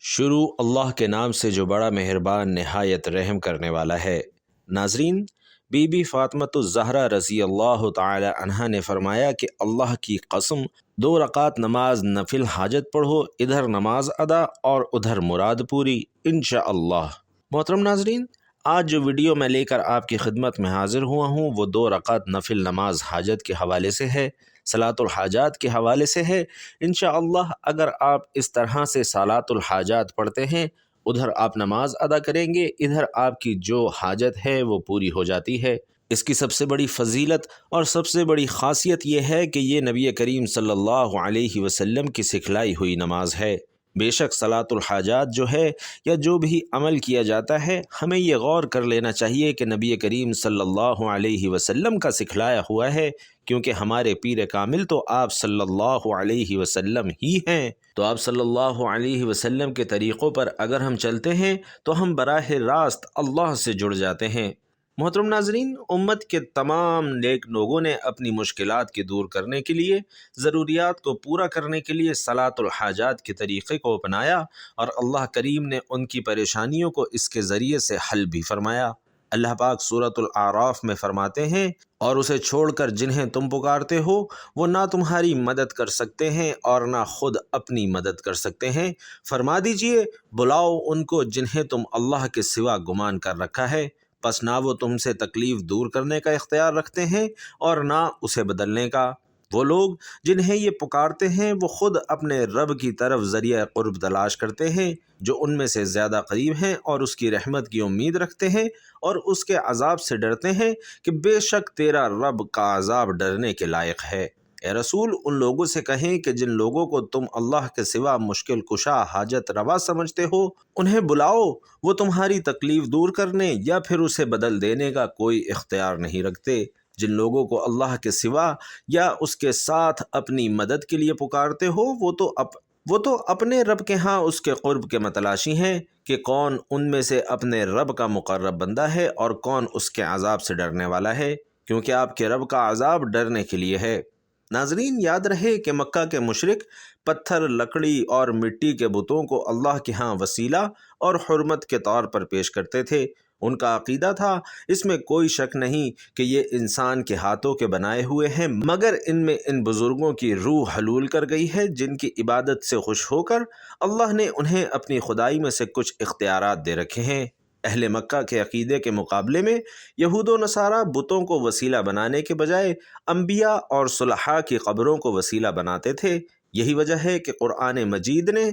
شروع اللہ کے نام سے جو بڑا مہربان نہایت رحم کرنے والا ہے۔ ناظرین، بی بی فاطمۃ الزہرا رضی اللہ تعالی عنہا نے فرمایا کہ اللہ کی قسم 2 رکعت نماز نفل حاجت پڑھو، ادھر نماز ادا اور ادھر مراد پوری انشاءاللہ۔ محترم ناظرین، آج جو ویڈیو میں لے کر آپ کی خدمت میں حاضر ہوا ہوں وہ 2 رکعت نفل نماز حاجت کے حوالے سے ہے، صلاۃ الحاجات کے حوالے سے ہے۔ انشاءاللہ اگر آپ اس طرح سے صلاۃ الحاجات پڑھتے ہیں، ادھر آپ نماز ادا کریں گے، ادھر آپ کی جو حاجت ہے وہ پوری ہو جاتی ہے۔ اس کی سب سے بڑی فضیلت اور سب سے بڑی خاصیت یہ ہے کہ یہ نبی کریم صلی اللہ علیہ وسلم کی سکھلائی ہوئی نماز ہے۔ بے شک صلاۃ الحاجات جو ہے یا جو بھی عمل کیا جاتا ہے، ہمیں یہ غور کر لینا چاہیے کہ نبی کریم صلی اللہ علیہ وسلم کا سکھلایا ہوا ہے، کیونکہ ہمارے پیر کامل تو آپ صلی اللہ علیہ وسلم ہی ہیں۔ تو آپ صلی اللہ علیہ وسلم کے طریقوں پر اگر ہم چلتے ہیں تو ہم براہ راست اللہ سے جڑ جاتے ہیں۔ محترم ناظرین، امت کے تمام نیک لوگوں نے اپنی مشکلات کے دور کرنے کے لیے، ضروریات کو پورا کرنے کے لیے صلاۃ الحاجات کے طریقے کو اپنایا، اور اللہ کریم نے ان کی پریشانیوں کو اس کے ذریعے سے حل بھی فرمایا۔ اللہ پاک سورۃ الاعراف میں فرماتے ہیں، اور اسے چھوڑ کر جنہیں تم پکارتے ہو وہ نہ تمہاری مدد کر سکتے ہیں اور نہ خود اپنی مدد کر سکتے ہیں، فرما دیجئے بلاؤ ان کو جنہیں تم اللہ کے سوا گمان کر رکھا ہے، پس نہ وہ تم سے تکلیف دور کرنے کا اختیار رکھتے ہیں اور نہ اسے بدلنے کا۔ وہ لوگ جنہیں یہ پکارتے ہیں وہ خود اپنے رب کی طرف ذریعہ قرب تلاش کرتے ہیں، جو ان میں سے زیادہ قریب ہیں، اور اس کی رحمت کی امید رکھتے ہیں اور اس کے عذاب سے ڈرتے ہیں کہ بے شک تیرا رب کا عذاب ڈرنے کے لائق ہے۔ اے رسول، ان لوگوں سے کہیں کہ جن لوگوں کو تم اللہ کے سوا مشکل کشا حاجت روا سمجھتے ہو، انہیں بلاؤ، وہ تمہاری تکلیف دور کرنے یا پھر اسے بدل دینے کا کوئی اختیار نہیں رکھتے۔ جن لوگوں کو اللہ کے سوا یا اس کے ساتھ اپنی مدد کے لیے پکارتے ہو وہ تو اپنے رب کے ہاں اس کے قرب کے متلاشی ہیں کہ کون ان میں سے اپنے رب کا مقرب بندہ ہے اور کون اس کے عذاب سے ڈرنے والا ہے، کیونکہ آپ کے رب کا عذاب ڈرنے کے لیے ہے۔ ناظرین، یاد رہے کہ مکہ کے مشرک پتھر، لکڑی اور مٹی کے بتوں کو اللہ کے ہاں وسیلہ اور حرمت کے طور پر پیش کرتے تھے۔ ان کا عقیدہ تھا، اس میں کوئی شک نہیں کہ یہ انسان کے ہاتھوں کے بنائے ہوئے ہیں، مگر ان میں ان بزرگوں کی روح حلول کر گئی ہے جن کی عبادت سے خوش ہو کر اللہ نے انہیں اپنی خدائی میں سے کچھ اختیارات دے رکھے ہیں۔ اہل مکہ کے عقیدے کے مقابلے میں یہود و نصارہ بتوں کو وسیلہ بنانے کے بجائے انبیاء اور صلحاء کی قبروں کو وسیلہ بناتے تھے۔ یہی وجہ ہے کہ قرآن مجید نے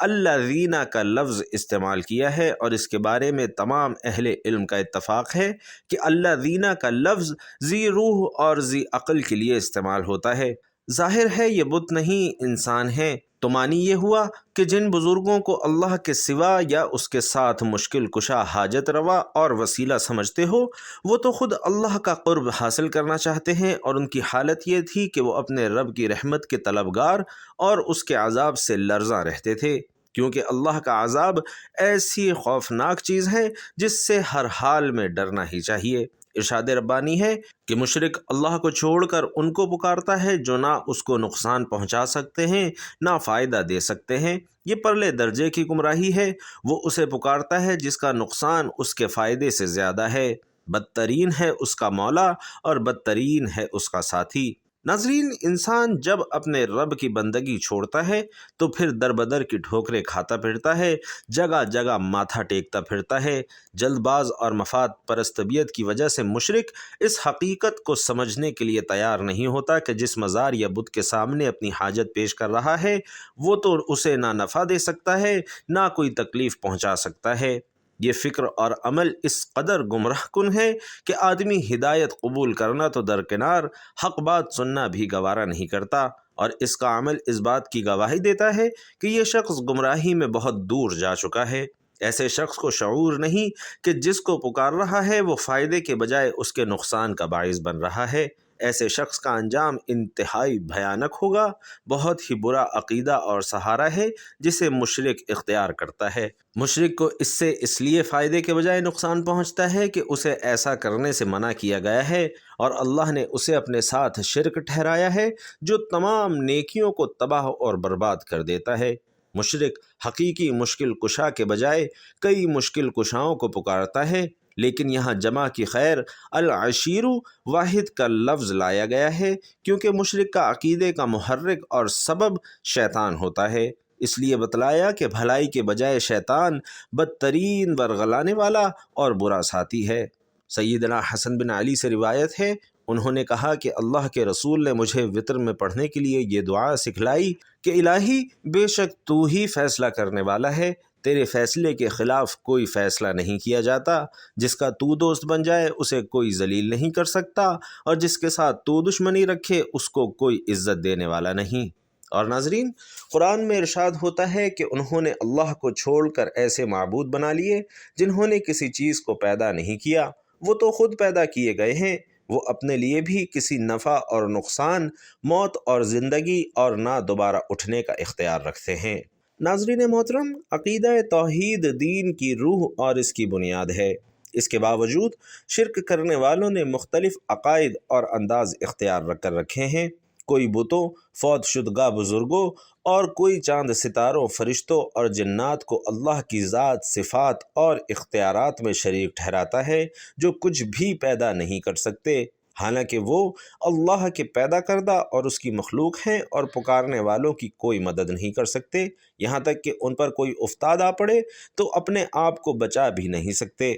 الذین کا لفظ استعمال کیا ہے، اور اس کے بارے میں تمام اہل علم کا اتفاق ہے کہ الذین کا لفظ ذی روح اور ذی عقل کے لیے استعمال ہوتا ہے۔ ظاہر ہے یہ بت نہیں، انسان ہیں، تو معنی یہ ہوا کہ جن بزرگوں کو اللہ کے سوا یا اس کے ساتھ مشکل کشا حاجت روا اور وسیلہ سمجھتے ہو، وہ تو خود اللہ کا قرب حاصل کرنا چاہتے ہیں، اور ان کی حالت یہ تھی کہ وہ اپنے رب کی رحمت کے طلبگار اور اس کے عذاب سے لرزاں رہتے تھے، کیونکہ اللہ کا عذاب ایسی خوفناک چیز ہے جس سے ہر حال میں ڈرنا ہی چاہیے۔ ارشاد ربانی ہے کہ مشرک اللہ کو چھوڑ کر ان کو پکارتا ہے جو نہ اس کو نقصان پہنچا سکتے ہیں نہ فائدہ دے سکتے ہیں، یہ پرلے درجے کی گمراہی ہے۔ وہ اسے پکارتا ہے جس کا نقصان اس کے فائدے سے زیادہ ہے، بدترین ہے اس کا مولا اور بدترین ہے اس کا ساتھی۔ ناظرین، انسان جب اپنے رب کی بندگی چھوڑتا ہے تو پھر در بدر کی ٹھوکریں کھاتا پھرتا ہے، جگہ جگہ ماتھا ٹیکتا پھرتا ہے۔ جلد باز اور مفاد پرست طبیعت کی وجہ سے مشرک اس حقیقت کو سمجھنے کے لیے تیار نہیں ہوتا کہ جس مزار یا بت کے سامنے اپنی حاجت پیش کر رہا ہے وہ تو اسے نہ نفع دے سکتا ہے نہ کوئی تکلیف پہنچا سکتا ہے۔ یہ فکر اور عمل اس قدر گمراہ کن ہے کہ آدمی ہدایت قبول کرنا تو درکنار، حق بات سننا بھی گوارا نہیں کرتا، اور اس کا عمل اس بات کی گواہی دیتا ہے کہ یہ شخص گمراہی میں بہت دور جا چکا ہے۔ ایسے شخص کو شعور نہیں کہ جس کو پکار رہا ہے وہ فائدے کے بجائے اس کے نقصان کا باعث بن رہا ہے۔ ایسے شخص کا انجام انتہائی بھیانک ہوگا۔ بہت ہی برا عقیدہ اور سہارا ہے جسے مشرک اختیار کرتا ہے۔ مشرک کو اس سے اس لیے فائدے کے بجائے نقصان پہنچتا ہے کہ اسے ایسا کرنے سے منع کیا گیا ہے، اور اللہ نے اسے اپنے ساتھ شرک ٹھہرایا ہے جو تمام نیکیوں کو تباہ اور برباد کر دیتا ہے۔ مشرک حقیقی مشکل کشا کے بجائے کئی مشکل کشاؤں کو پکارتا ہے، لیکن یہاں جمع کی خیر العشیر واحد کا لفظ لایا گیا ہے، کیونکہ مشرک کا عقیدے کا محرک اور سبب شیطان ہوتا ہے۔ اس لیے بتلایا کہ بھلائی کے بجائے شیطان بدترین ورغلانے والا اور برا ساتھی ہے۔ سیدنا حسن بن علی سے روایت ہے، انہوں نے کہا کہ اللہ کے رسول نے مجھے وطر میں پڑھنے کے لیے یہ دعا سکھلائی کہ الہی، بے شک تو ہی فیصلہ کرنے والا ہے، تیرے فیصلے کے خلاف کوئی فیصلہ نہیں کیا جاتا، جس کا تو دوست بن جائے اسے کوئی ذلیل نہیں کر سکتا، اور جس کے ساتھ تو دشمنی رکھے اس کو کوئی عزت دینے والا نہیں۔ اور ناظرین، قرآن میں ارشاد ہوتا ہے کہ انہوں نے اللہ کو چھوڑ کر ایسے معبود بنا لیے جنہوں نے کسی چیز کو پیدا نہیں کیا، وہ تو خود پیدا کیے گئے ہیں، وہ اپنے لیے بھی کسی نفع اور نقصان، موت اور زندگی اور نہ دوبارہ اٹھنے کا اختیار رکھتے ہیں۔ ناظرین محترم، عقیدہ توحید دین کی روح اور اس کی بنیاد ہے۔ اس کے باوجود شرک کرنے والوں نے مختلف عقائد اور انداز اختیار کر رکھے ہیں، کوئی بتوں، فوت شدگاہ بزرگوں اور کوئی چاند ستاروں، فرشتوں اور جنات کو اللہ کی ذات، صفات اور اختیارات میں شریک ٹھہراتا ہے جو کچھ بھی پیدا نہیں کر سکتے، حالانکہ وہ اللہ کے پیدا کردہ اور اس کی مخلوق ہیں، اور پکارنے والوں کی کوئی مدد نہیں کر سکتے، یہاں تک کہ ان پر کوئی افتاد آ پڑے تو اپنے آپ کو بچا بھی نہیں سکتے۔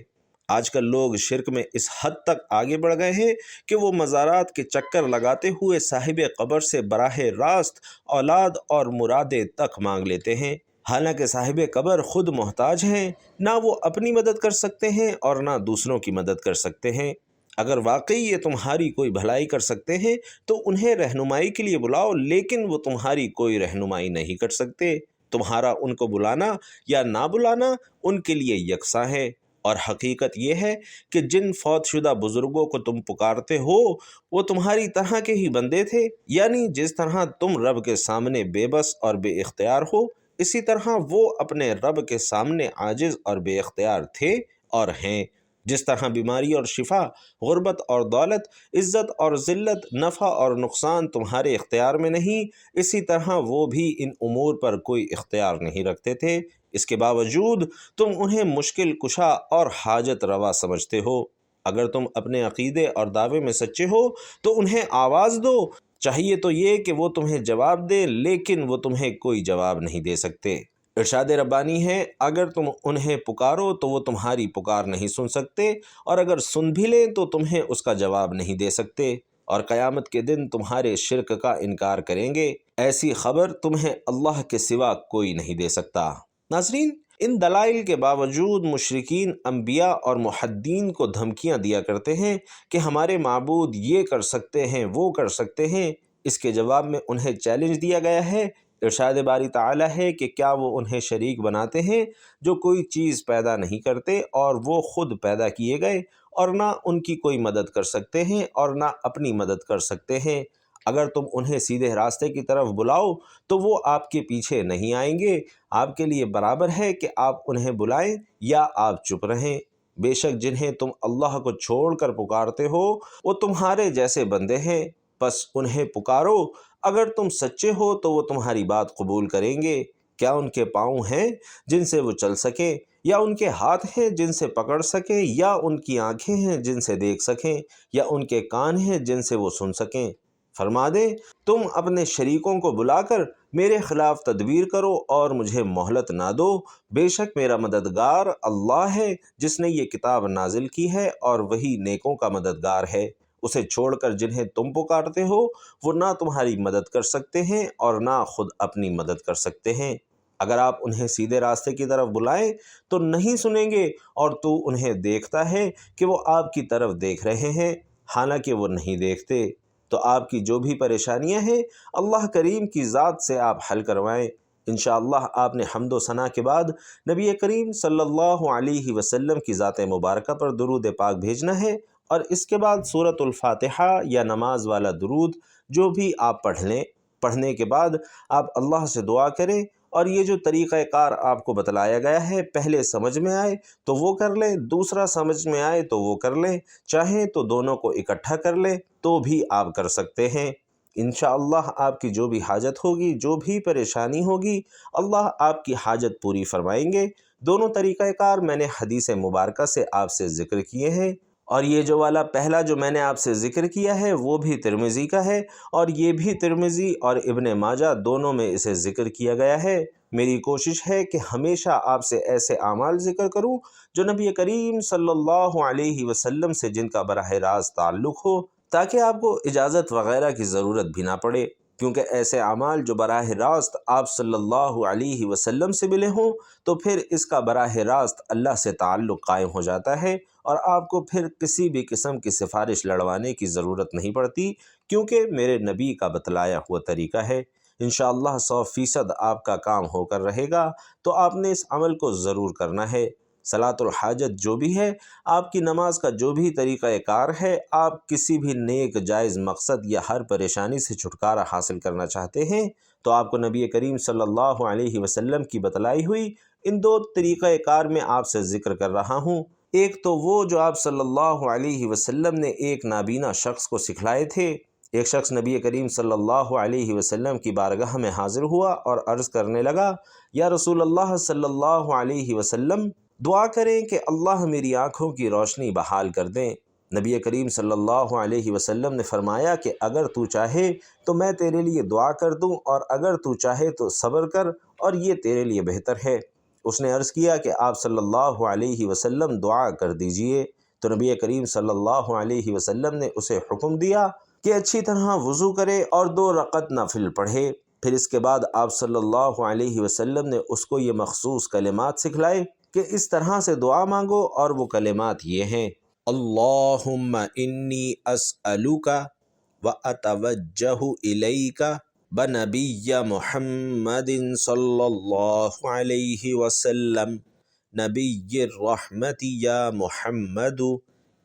آج کل لوگ شرک میں اس حد تک آگے بڑھ گئے ہیں کہ وہ مزارات کے چکر لگاتے ہوئے صاحب قبر سے براہ راست اولاد اور مرادیں تک مانگ لیتے ہیں، حالانکہ صاحب قبر خود محتاج ہیں، نہ وہ اپنی مدد کر سکتے ہیں اور نہ دوسروں کی مدد کر سکتے ہیں۔ اگر واقعی یہ تمہاری کوئی بھلائی کر سکتے ہیں تو انہیں رہنمائی کے لیے بلاؤ، لیکن وہ تمہاری کوئی رہنمائی نہیں کر سکتے، تمہارا ان کو بلانا یا نہ بلانا ان کے لیے یکساں ہے۔ اور حقیقت یہ ہے کہ جن فوت شدہ بزرگوں کو تم پکارتے ہو وہ تمہاری طرح کے ہی بندے تھے، یعنی جس طرح تم رب کے سامنے بے بس اور بے اختیار ہو، اسی طرح وہ اپنے رب کے سامنے عاجز اور بے اختیار تھے اور ہیں۔ جس طرح بیماری اور شفا، غربت اور دولت، عزت اور ذلت، نفع اور نقصان تمہارے اختیار میں نہیں، اسی طرح وہ بھی ان امور پر کوئی اختیار نہیں رکھتے تھے، اس کے باوجود تم انہیں مشکل کشا اور حاجت روا سمجھتے ہو۔ اگر تم اپنے عقیدے اور دعوے میں سچے ہو تو انہیں آواز دو، چاہیے تو یہ کہ وہ تمہیں جواب دے، لیکن وہ تمہیں کوئی جواب نہیں دے سکتے۔ ارشاد ربانی ہے، اگر تم انہیں پکارو تو وہ تمہاری پکار نہیں سن سکتے، اور اگر سن بھی لیں تو تمہیں اس کا جواب نہیں دے سکتے، اور قیامت کے دن تمہارے شرک کا انکار کریں گے، ایسی خبر تمہیں اللہ کے سوا کوئی نہیں دے سکتا۔ ناظرین، ان دلائل کے باوجود مشرکین انبیاء اور موحدین کو دھمکیاں دیا کرتے ہیں کہ ہمارے معبود یہ کر سکتے ہیں، وہ کر سکتے ہیں۔ اس کے جواب میں انہیں چیلنج دیا گیا ہے۔ ارشاد باری تعالیٰ ہے کہ کیا وہ انہیں شریک بناتے ہیں جو کوئی چیز پیدا نہیں کرتے اور وہ خود پیدا کیے گئے، اور نہ ان کی کوئی مدد کر سکتے ہیں اور نہ اپنی مدد کر سکتے ہیں۔ اگر تم انہیں سیدھے راستے کی طرف بلاؤ تو وہ آپ کے پیچھے نہیں آئیں گے، آپ کے لیے برابر ہے کہ آپ انہیں بلائیں یا آپ چپ رہیں۔ بے شک جنہیں تم اللہ کو چھوڑ کر پکارتے ہو وہ تمہارے جیسے بندے ہیں، بس انہیں پکارو، اگر تم سچے ہو تو وہ تمہاری بات قبول کریں گے۔ کیا ان کے پاؤں ہیں جن سے وہ چل سکیں، یا ان کے ہاتھ ہیں جن سے پکڑ سکیں، یا ان کی آنکھیں ہیں جن سے دیکھ سکیں، یا ان کے کان ہیں جن سے وہ سن سکیں؟ فرما دیں، تم اپنے شریکوں کو بلا کر میرے خلاف تدبیر کرو اور مجھے مہلت نہ دو، بے شک میرا مددگار اللہ ہے جس نے یہ کتاب نازل کی ہے، اور وہی نیکوں کا مددگار ہے۔ اسے چھوڑ کر جنہیں تم پکارتے ہو وہ نہ تمہاری مدد کر سکتے ہیں اور نہ خود اپنی مدد کر سکتے ہیں۔ اگر آپ انہیں سیدھے راستے کی طرف بلائیں تو نہیں سنیں گے، اور تو انہیں دیکھتا ہے کہ وہ آپ کی طرف دیکھ رہے ہیں، حالانکہ وہ نہیں دیکھتے۔ تو آپ کی جو بھی پریشانیاں ہیں اللہ کریم کی ذات سے آپ حل کروائیں۔ انشاءاللہ آپ نے حمد و ثنا کے بعد نبی کریم صلی اللہ علیہ وسلم کی ذات مبارکہ پر درود پاک بھیجنا ہے، اور اس کے بعد سورۃ الفاتحہ یا نماز والا درود جو بھی آپ پڑھ لیں، پڑھنے کے بعد آپ اللہ سے دعا کریں، اور یہ جو طریقہ کار آپ کو بتلایا گیا ہے، پہلے سمجھ میں آئے تو وہ کر لیں، دوسرا سمجھ میں آئے تو وہ کر لیں، چاہیں تو دونوں کو اکٹھا کر لیں تو بھی آپ کر سکتے ہیں۔ انشاءاللہ آپ کی جو بھی حاجت ہوگی، جو بھی پریشانی ہوگی، اللہ آپ کی حاجت پوری فرمائیں گے۔ دونوں طریقہ کار میں نے حدیث مبارکہ سے آپ سے ذکر کیے ہیں، اور یہ جو والا پہلا جو میں نے آپ سے ذکر کیا ہے وہ بھی ترمذی کا ہے، اور یہ بھی ترمذی اور ابن ماجہ دونوں میں اسے ذکر کیا گیا ہے۔ میری کوشش ہے کہ ہمیشہ آپ سے ایسے اعمال ذکر کروں جو نبی کریم صلی اللہ علیہ وسلم سے جن کا براہ راست تعلق ہو، تاکہ آپ کو اجازت وغیرہ کی ضرورت بھی نہ پڑے، کیونکہ ایسے اعمال جو براہ راست آپ صلی اللہ علیہ وسلم سے ملے ہوں تو پھر اس کا براہ راست اللہ سے تعلق قائم ہو جاتا ہے، اور آپ کو پھر کسی بھی قسم کی سفارش لڑوانے کی ضرورت نہیں پڑتی، کیونکہ میرے نبی کا بتلایا ہوا طریقہ ہے۔ انشاءاللہ 100% آپ کا کام ہو کر رہے گا، تو آپ نے اس عمل کو ضرور کرنا ہے۔ صلاۃ الحاجت جو بھی ہے، آپ کی نماز کا جو بھی طریقہ کار ہے، آپ کسی بھی نیک جائز مقصد یا ہر پریشانی سے چھٹکارا حاصل کرنا چاہتے ہیں تو آپ کو نبی کریم صلی اللہ علیہ وسلم کی بتلائی ہوئی ان دو طریقہ کار میں آپ سے ذکر کر رہا ہوں۔ ایک تو وہ جو آپ صلی اللہ علیہ وسلم نے ایک نابینا شخص کو سکھلائے تھے۔ ایک شخص نبی کریم صلی اللہ علیہ وسلم کی بارگاہ میں حاضر ہوا اور عرض کرنے لگا، یا رسول اللہ صلی اللہ علیہ وسلم، دعا کریں کہ اللہ میری آنکھوں کی روشنی بحال کر دیں۔ نبی کریم صلی اللہ علیہ وسلم نے فرمایا کہ اگر تو چاہے تو میں تیرے لیے دعا کر دوں، اور اگر تو چاہے تو صبر کر، اور یہ تیرے لیے بہتر ہے۔ اس نے عرض کیا کہ آپ صلی اللہ علیہ وسلم دعا کر دیجئے، تو نبی کریم صلی اللہ علیہ وسلم نے اسے حکم دیا کہ اچھی طرح وضو کرے اور 2 رکعت نفل پڑھے۔ پھر اس کے بعد آپ صلی اللہ علیہ وسلم نے اس کو یہ مخصوص کلمات سکھلائے کہ اس طرح سے دعا مانگو، اور وہ کلمات یہ ہیں: اللہم انی اسألک واتوجہ الیک بنبی محمد صلی اللہ علیہ وسلم نبی الرحمت یا محمد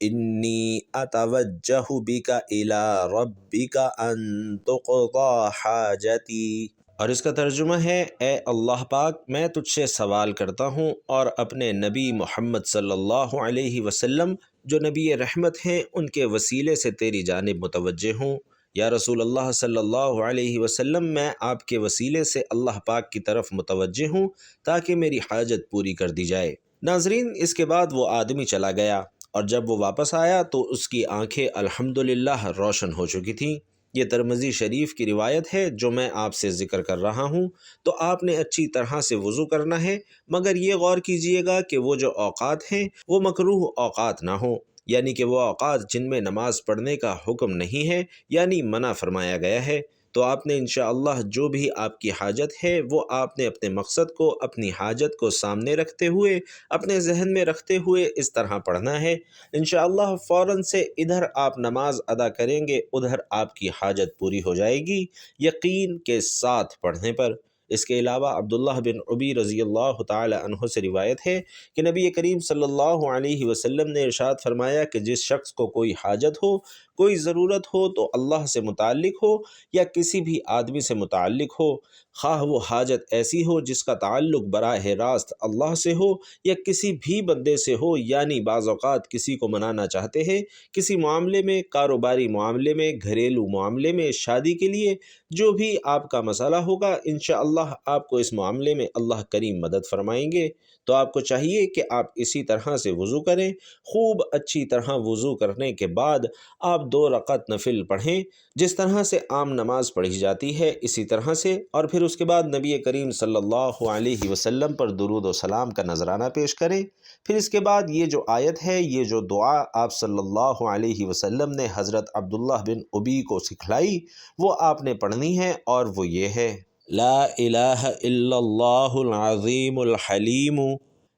انی اتوجہ بک الی ربک ان تقضی حاجتی۔ اور اس کا ترجمہ ہے، اے اللہ پاک، میں تجھ سے سوال کرتا ہوں اور اپنے نبی محمد صلی اللہ علیہ وسلم جو نبی رحمت ہیں ان کے وسیلے سے تیری جانب متوجہ ہوں۔ یا رسول اللہ صلی اللہ علیہ وسلم، میں آپ کے وسیلے سے اللہ پاک کی طرف متوجہ ہوں تاکہ میری حاجت پوری کر دی جائے۔ ناظرین، اس کے بعد وہ آدمی چلا گیا، اور جب وہ واپس آیا تو اس کی آنکھیں الحمدللہ روشن ہو چکی تھیں۔ یہ ترمذی شریف کی روایت ہے جو میں آپ سے ذکر کر رہا ہوں۔ تو آپ نے اچھی طرح سے وضو کرنا ہے، مگر یہ غور کیجئے گا کہ وہ جو اوقات ہیں وہ مکروہ اوقات نہ ہوں، یعنی کہ وہ اوقات جن میں نماز پڑھنے کا حکم نہیں ہے، یعنی منع فرمایا گیا ہے۔ تو آپ نے انشاءاللہ جو بھی آپ کی حاجت ہے وہ آپ نے اپنے مقصد کو، اپنی حاجت کو سامنے رکھتے ہوئے، اپنے ذہن میں رکھتے ہوئے اس طرح پڑھنا ہے۔ انشاءاللہ فوراً سے ادھر آپ نماز ادا کریں گے، ادھر آپ کی حاجت پوری ہو جائے گی، یقین کے ساتھ پڑھنے پر۔ اس کے علاوہ عبداللہ بن ابی رضی اللہ تعالی عنہ سے روایت ہے کہ نبی کریم صلی اللہ علیہ وسلم نے ارشاد فرمایا کہ جس شخص کو کوئی حاجت ہو، کوئی ضرورت ہو، تو اللہ سے متعلق ہو یا کسی بھی آدمی سے متعلق ہو، خواہ وہ حاجت ایسی ہو جس کا تعلق براہ راست اللہ سے ہو یا کسی بھی بندے سے ہو، یعنی بعض اوقات کسی کو منانا چاہتے ہیں کسی معاملے میں، کاروباری معاملے میں، گھریلو معاملے میں، شادی کے لیے، جو بھی آپ کا مسئلہ ہوگا انشاءاللہ آپ کو اس معاملے میں اللہ کریم مدد فرمائیں گے۔ تو آپ کو چاہیے کہ آپ اسی طرح سے وضو کریں، خوب اچھی طرح وضو کرنے کے بعد آپ 2 رکعت نفل پڑھیں، جس طرح سے عام نماز پڑھی جاتی ہے اسی طرح سے، اور پھر اس کے بعد نبی کریم صلی اللہ علیہ وسلم پر درود و سلام کا نذرانہ پیش کریں۔ پھر اس کے بعد یہ جو آیت ہے، یہ جو دعا آپ صلی اللہ علیہ وسلم نے حضرت عبداللہ بن ابی کو سکھلائی، وہ آپ نے پڑھنی ہے، اور وہ یہ ہے: لا الہ الا اللہ العظیم الحلیم،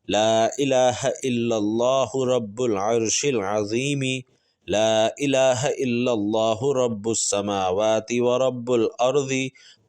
لا الہ الا اللہ رب العرش العظیم، لا الہ الا اللہ رب السماوات ورب الارض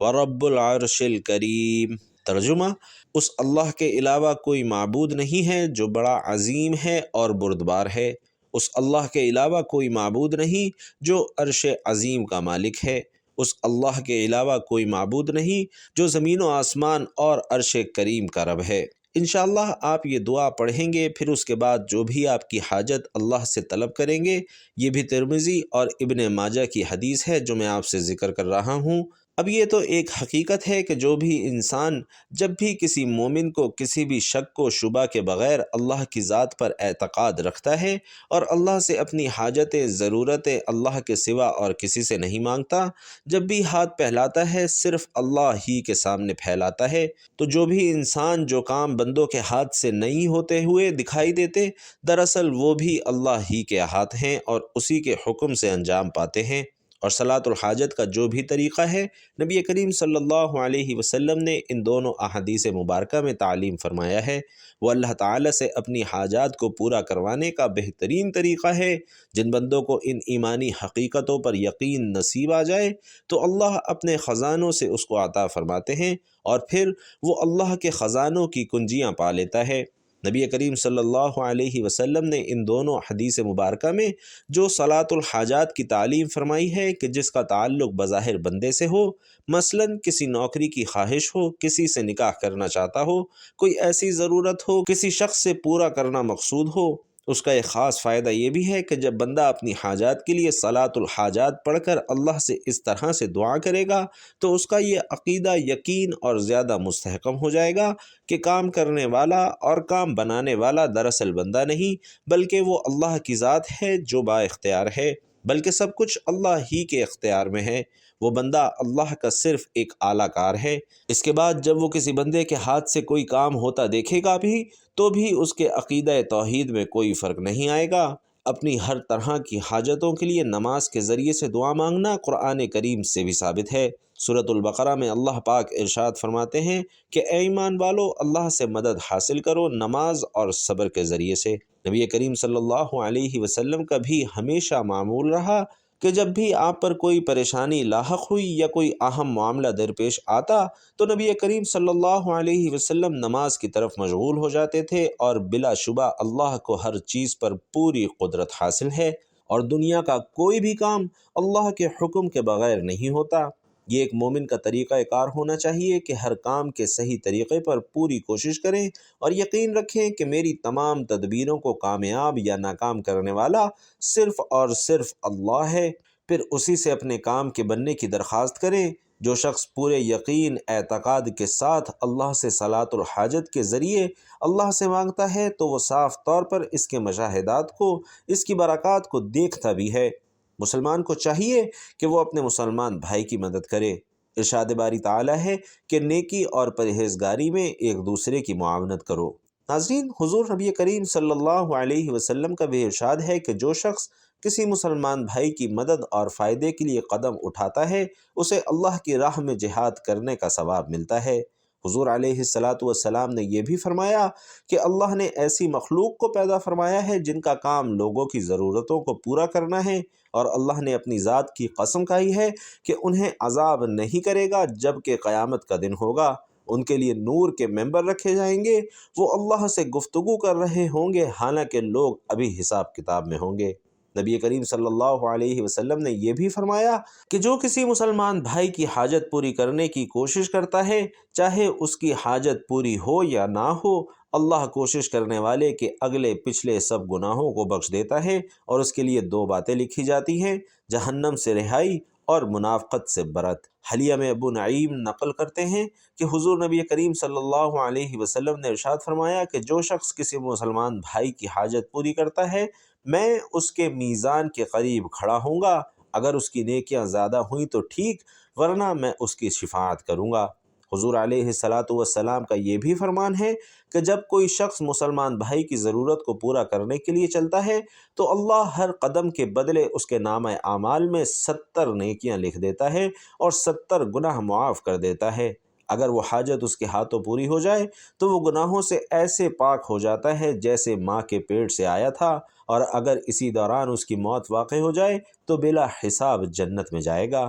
ورب العرش الکریم۔ ترجمہ: اس اللہ کے علاوہ کوئی معبود نہیں ہے جو بڑا عظیم ہے اور بردبار ہے۔ اس اللہ کے علاوہ کوئی معبود نہیں جو عرش عظیم کا مالک ہے۔ اس اللہ کے علاوہ کوئی معبود نہیں جو زمین و آسمان اور عرش کریم کا رب ہے۔ انشاءاللہ آپ یہ دعا پڑھیں گے، پھر اس کے بعد جو بھی آپ کی حاجت اللہ سے طلب کریں گے۔ یہ بھی ترمذی اور ابن ماجہ کی حدیث ہے جو میں آپ سے ذکر کر رہا ہوں۔ اب یہ تو ایک حقیقت ہے کہ جو بھی انسان جب بھی کسی مومن کو کسی بھی شک و شبہ کے بغیر اللہ کی ذات پر اعتقاد رکھتا ہے اور اللہ سے اپنی حاجتیں ضرورتیں اللہ کے سوا اور کسی سے نہیں مانگتا، جب بھی ہاتھ پھیلاتا ہے صرف اللہ ہی کے سامنے پھیلاتا ہے، تو جو بھی انسان جو کام بندوں کے ہاتھ سے نہیں ہوتے ہوئے دکھائی دیتے، دراصل وہ بھی اللہ ہی کے ہاتھ ہیں اور اسی کے حکم سے انجام پاتے ہیں۔ اور صلاۃ الحاجت کا جو بھی طریقہ ہے، نبی کریم صلی اللہ علیہ وسلم نے ان دونوں احادیث مبارکہ میں تعلیم فرمایا ہے۔ وہ اللہ تعالیٰ سے اپنی حاجات کو پورا کروانے کا بہترین طریقہ ہے۔ جن بندوں کو ان ایمانی حقیقتوں پر یقین نصیب آ جائے تو اللہ اپنے خزانوں سے اس کو عطا فرماتے ہیں اور پھر وہ اللہ کے خزانوں کی کنجیاں پا لیتا ہے۔ نبی کریم صلی اللہ علیہ وسلم نے ان دونوں حدیث مبارکہ میں جو صلاۃ الحاجات کی تعلیم فرمائی ہے کہ جس کا تعلق بظاہر بندے سے ہو، مثلا کسی نوکری کی خواہش ہو، کسی سے نکاح کرنا چاہتا ہو، کوئی ایسی ضرورت ہو کسی شخص سے پورا کرنا مقصود ہو، اس کا ایک خاص فائدہ یہ بھی ہے کہ جب بندہ اپنی حاجات کے لیے صلاۃ الحاجات پڑھ کر اللہ سے اس طرح سے دعا کرے گا تو اس کا یہ عقیدہ یقین اور زیادہ مستحکم ہو جائے گا کہ کام کرنے والا اور کام بنانے والا دراصل بندہ نہیں بلکہ وہ اللہ کی ذات ہے جو با اختیار ہے، بلکہ سب کچھ اللہ ہی کے اختیار میں ہے۔ وہ بندہ اللہ کا صرف ایک اعلیٰ کار ہے۔ اس کے بعد جب وہ کسی بندے کے ہاتھ سے کوئی کام ہوتا دیکھے گا بھی تو بھی اس کے عقیدہ توحید میں کوئی فرق نہیں آئے گا۔ اپنی ہر طرح کی حاجتوں کے لیے نماز کے ذریعے سے دعا مانگنا قرآن کریم سے بھی ثابت ہے۔ سورۃ البقرہ میں اللہ پاک ارشاد فرماتے ہیں کہ اے ایمان والو، اللہ سے مدد حاصل کرو نماز اور صبر کے ذریعے سے۔ نبی کریم صلی اللہ علیہ وسلم کا بھی ہمیشہ معمول رہا کہ جب بھی آپ پر کوئی پریشانی لاحق ہوئی یا کوئی اہم معاملہ درپیش آتا تو نبی کریم صلی اللہ علیہ وسلم نماز کی طرف مشغول ہو جاتے تھے، اور بلا شبہ اللہ کو ہر چیز پر پوری قدرت حاصل ہے اور دنیا کا کوئی بھی کام اللہ کے حکم کے بغیر نہیں ہوتا۔ یہ ایک مومن کا طریقہ کار ہونا چاہیے کہ ہر کام کے صحیح طریقے پر پوری کوشش کریں اور یقین رکھیں کہ میری تمام تدبیروں کو کامیاب یا ناکام کرنے والا صرف اور صرف اللہ ہے۔ پھر اسی سے اپنے کام کے بننے کی درخواست کریں۔ جو شخص پورے یقین اعتقاد کے ساتھ اللہ سے صلاۃ الحاجت کے ذریعے اللہ سے مانگتا ہے تو وہ صاف طور پر اس کے مشاہدات کو، اس کی برکات کو دیکھتا بھی ہے۔ مسلمان کو چاہیے کہ وہ اپنے مسلمان بھائی کی مدد کرے۔ ارشاد باری تعالیٰ ہے کہ نیکی اور پرہیزگاری میں ایک دوسرے کی معاونت کرو۔ ناظرین، حضور نبی کریم صلی اللہ علیہ وسلم کا بھی ارشاد ہے کہ جو شخص کسی مسلمان بھائی کی مدد اور فائدے کے لیے قدم اٹھاتا ہے اسے اللہ کی راہ میں جہاد کرنے کا ثواب ملتا ہے۔ حضور علیہ السلام نے یہ بھی فرمایا کہ اللہ نے ایسی مخلوق کو پیدا فرمایا ہے جن کا کام لوگوں کی ضرورتوں کو پورا کرنا ہے، اور اللہ نے اپنی ذات کی قسم کھائی ہے کہ انہیں عذاب نہیں کرے گا جب کہ قیامت کا دن ہوگا۔ ان کے لیے نور کے ممبر رکھے جائیں گے، وہ اللہ سے گفتگو کر رہے ہوں گے حالانکہ لوگ ابھی حساب کتاب میں ہوں گے۔ نبی کریم صلی اللہ علیہ وسلم نے یہ بھی فرمایا کہ جو کسی مسلمان بھائی کی حاجت پوری کرنے کی کوشش کرتا ہے، چاہے اس کی حاجت پوری ہو یا نہ ہو، اللہ کوشش کرنے والے کے اگلے پچھلے سب گناہوں کو بخش دیتا ہے اور اس کے لیے دو باتیں لکھی جاتی ہیں: جہنم سے رہائی اور منافقت سے برت۔ حلیہ میں ابو نعیم نقل کرتے ہیں کہ حضور نبی کریم صلی اللہ علیہ وسلم نے ارشاد فرمایا کہ جو شخص کسی مسلمان بھائی کی حاجت پوری کرتا ہے میں اس کے میزان کے قریب کھڑا ہوں گا، اگر اس کی نیکیاں زیادہ ہوئیں تو ٹھیک، ورنہ میں اس کی شفاعت کروں گا۔ حضور علیہ السلام کا یہ بھی فرمان ہے کہ جب کوئی شخص مسلمان بھائی کی ضرورت کو پورا کرنے کے لیے چلتا ہے تو اللہ ہر قدم کے بدلے اس کے نامہ اعمال میں 70 نیکیاں لکھ دیتا ہے اور 70 گناہ معاف کر دیتا ہے۔ اگر وہ حاجت اس کے ہاتھوں پوری ہو جائے تو وہ گناہوں سے ایسے پاک ہو جاتا ہے جیسے ماں کے پیٹ سے آیا تھا، اور اگر اسی دوران اس کی موت واقع ہو جائے تو بلا حساب جنت میں جائے گا۔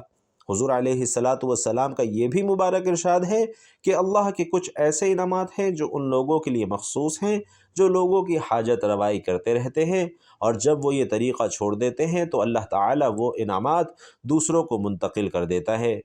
حضور علیہ السلام کا یہ بھی مبارک ارشاد ہے کہ اللہ کے کچھ ایسے انعامات ہیں جو ان لوگوں کے لیے مخصوص ہیں جو لوگوں کی حاجت روائی کرتے رہتے ہیں، اور جب وہ یہ طریقہ چھوڑ دیتے ہیں تو اللہ تعالیٰ وہ انعامات دوسروں کو منتقل کر دیتا ہے۔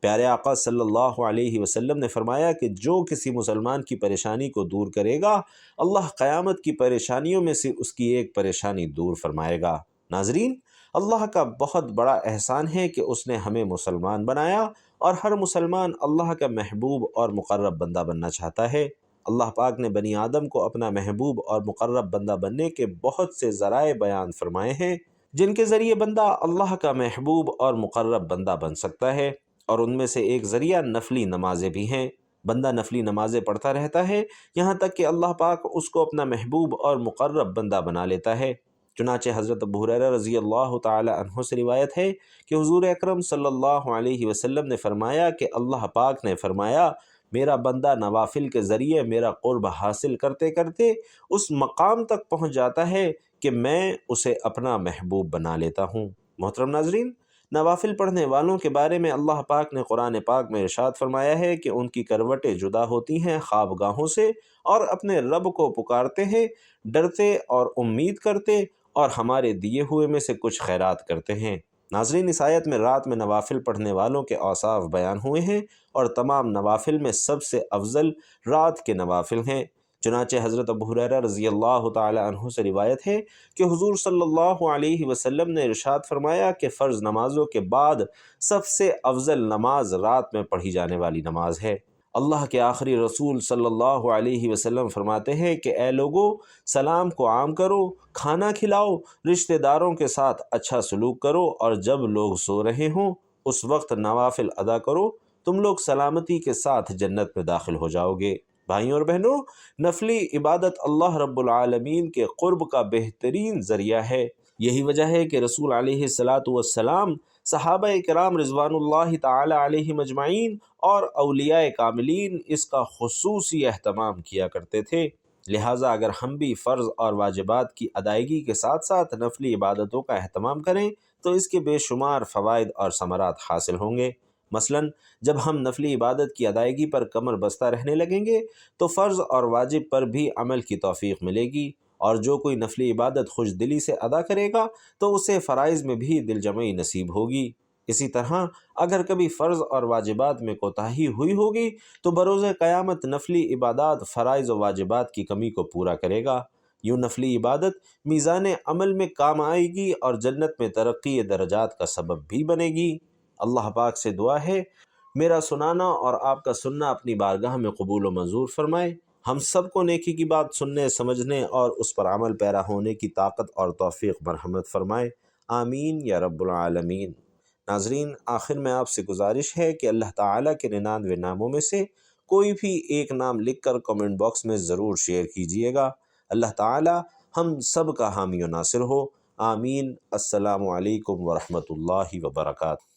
پیارے آقا صلی اللہ علیہ وسلم نے فرمایا کہ جو کسی مسلمان کی پریشانی کو دور کرے گا، اللہ قیامت کی پریشانیوں میں سے اس کی ایک پریشانی دور فرمائے گا۔ ناظرین، اللہ کا بہت بڑا احسان ہے کہ اس نے ہمیں مسلمان بنایا، اور ہر مسلمان اللہ کا محبوب اور مقرب بندہ بننا چاہتا ہے۔ اللہ پاک نے بنی آدم کو اپنا محبوب اور مقرب بندہ بننے کے بہت سے ذرائع بیان فرمائے ہیں، جن کے ذریعے بندہ اللہ کا محبوب اور مقرب بندہ بن سکتا ہے، اور ان میں سے ایک ذریعہ نفلی نمازیں بھی ہیں۔ بندہ نفلی نمازیں پڑھتا رہتا ہے یہاں تک کہ اللہ پاک اس کو اپنا محبوب اور مقرب بندہ بنا لیتا ہے۔ چنانچہ حضرت ابو ہریرہ رضی اللہ تعالی عنہ سے روایت ہے کہ حضور اکرم صلی اللہ علیہ وسلم نے فرمایا کہ اللہ پاک نے فرمایا، میرا بندہ نوافل کے ذریعے میرا قرب حاصل کرتے کرتے اس مقام تک پہنچ جاتا ہے کہ میں اسے اپنا محبوب بنا لیتا ہوں۔ محترم ناظرین، نوافل پڑھنے والوں کے بارے میں اللہ پاک نے قرآن پاک میں ارشاد فرمایا ہے کہ ان کی کروٹیں جدا ہوتی ہیں خوابگاہوں سے، اور اپنے رب کو پکارتے ہیں، ڈرتے اور امید کرتے، اور ہمارے دیے ہوئے میں سے کچھ خیرات کرتے ہیں۔ ناظرین، اس آیت میں رات میں نوافل پڑھنے والوں کے اوصاف بیان ہوئے ہیں، اور تمام نوافل میں سب سے افضل رات کے نوافل ہیں۔ چنانچہ حضرت ابو ہریرہ رضی اللہ تعالی عنہ سے روایت ہے کہ حضور صلی اللہ علیہ وسلم نے ارشاد فرمایا کہ فرض نمازوں کے بعد سب سے افضل نماز رات میں پڑھی جانے والی نماز ہے۔ اللہ کے آخری رسول صلی اللہ علیہ وسلم فرماتے ہیں کہ اے لوگو، سلام کو عام کرو، کھانا کھلاؤ، رشتہ داروں کے ساتھ اچھا سلوک کرو، اور جب لوگ سو رہے ہوں اس وقت نوافل ادا کرو، تم لوگ سلامتی کے ساتھ جنت میں داخل ہو جاؤ گے۔ بھائیوں اور بہنوں، نفلی عبادت اللہ رب العالمین کے قرب کا بہترین ذریعہ ہے۔ یہی وجہ ہے کہ رسول علیہ الصلاۃ والسلام، صحابہ کرام رضوان اللہ تعالی علیہم اجمعین اور اولیاء کاملین اس کا خصوصی اہتمام کیا کرتے تھے۔ لہٰذا اگر ہم بھی فرض اور واجبات کی ادائیگی کے ساتھ ساتھ نفلی عبادتوں کا اہتمام کریں تو اس کے بے شمار فوائد اور ثمرات حاصل ہوں گے۔ مثلاً جب ہم نفلی عبادت کی ادائیگی پر کمر بستہ رہنے لگیں گے تو فرض اور واجب پر بھی عمل کی توفیق ملے گی، اور جو کوئی نفلی عبادت خوش دلی سے ادا کرے گا تو اسے فرائض میں بھی دل جمعی نصیب ہوگی۔ اسی طرح اگر کبھی فرض اور واجبات میں کوتاہی ہوئی ہوگی تو بروز قیامت نفلی عبادات فرائض و واجبات کی کمی کو پورا کرے گا۔ یوں نفلی عبادت میزان عمل میں کام آئے گی اور جنت میں ترقی درجات کا سبب بھی بنے گی۔ اللہ پاک سے دعا ہے میرا سنانا اور آپ کا سننا اپنی بارگاہ میں قبول و منظور فرمائے۔ ہم سب کو نیکی کی بات سننے، سمجھنے اور اس پر عمل پیرا ہونے کی طاقت اور توفیق مرحمت فرمائے، آمین یا رب العالمین۔ ناظرین، آخر میں آپ سے گزارش ہے کہ اللہ تعالیٰ کے 99 ناموں میں سے کوئی بھی ایک نام لکھ کر کمنٹ باکس میں ضرور شیئر کیجیے گا۔ اللہ تعالیٰ ہم سب کا حامی و ناصر ہو، آمین۔ السلام علیکم ورحمۃ اللہ وبرکاتہ۔